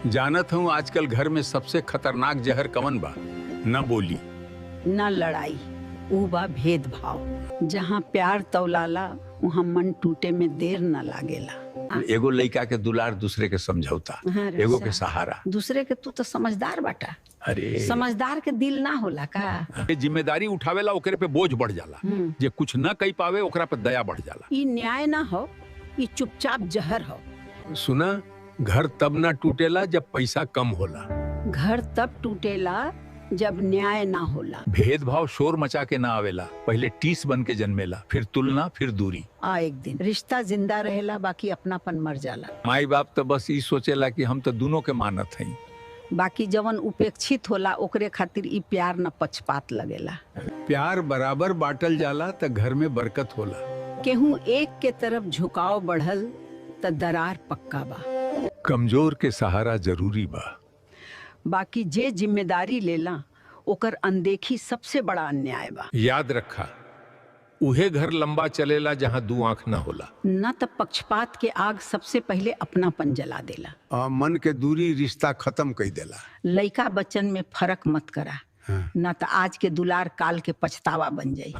जानत हूँ आजकल घर में सबसे खतरनाक जहर कवन बा? न बोली, न लड़ाई, ऊ बा भेदभाव। जहाँ प्यार तौलाला वहाँ मन टूटे में देर न लागेला। एगो लड़का के दुलार, दूसरे के समझौता, हाँ रे एगो सा। के सहारा। दूसरे के तू तो समझदार बाटा। अरे समझदार के दिल ना होला का? ये जिम्मेदारी उठावेला ओकरे पे बोझ बढ़ जाला, जे कुछ न कही पावे ओकरा पे दया बढ़ जाला। ई न्याय ना हो, ई चुपचाप जहर हो। सुना, घर तब ना टूटेला जब पैसा कम होला। घर तब टूटेला जब न्याय ना होला। भेदभाव शोर मचा के ना आवेला, पहले टीस बन के जन्मेला, फिर तुलना, फिर दूरी। आ एक दिन रिश्ता जिंदा रहेला, बाकी अपनापन मर जाला। माई बाप तो बस ई सोचेला कि हम तो दोनों के मानत हई। बाकी जवन उपेक्षित होला ओकरे खातिर ई प्यार न पक्षपात लगेला। प्यार बराबर बांटल जाला त घर में बरकत होला। केहू एक के तरफ झुकाव बढ़ल त दरार पक्का बा। कमजोर के सहारा जरूरी बा। बाकी जे जिम्मेदारी लेला ओकर अनदेखी सबसे बड़ा अन्याय बा। याद रखा, उहे घर लंबा चलेला जहाँ दू आंख न होला। न त पक्षपात के आग सबसे पहले अपनापन जला देला। मन के दूरी रिश्ता खत्म कर देला। लइका बच्चन में फर्क मत करा, न त आज के दुलार काल के पछतावा बन जाई।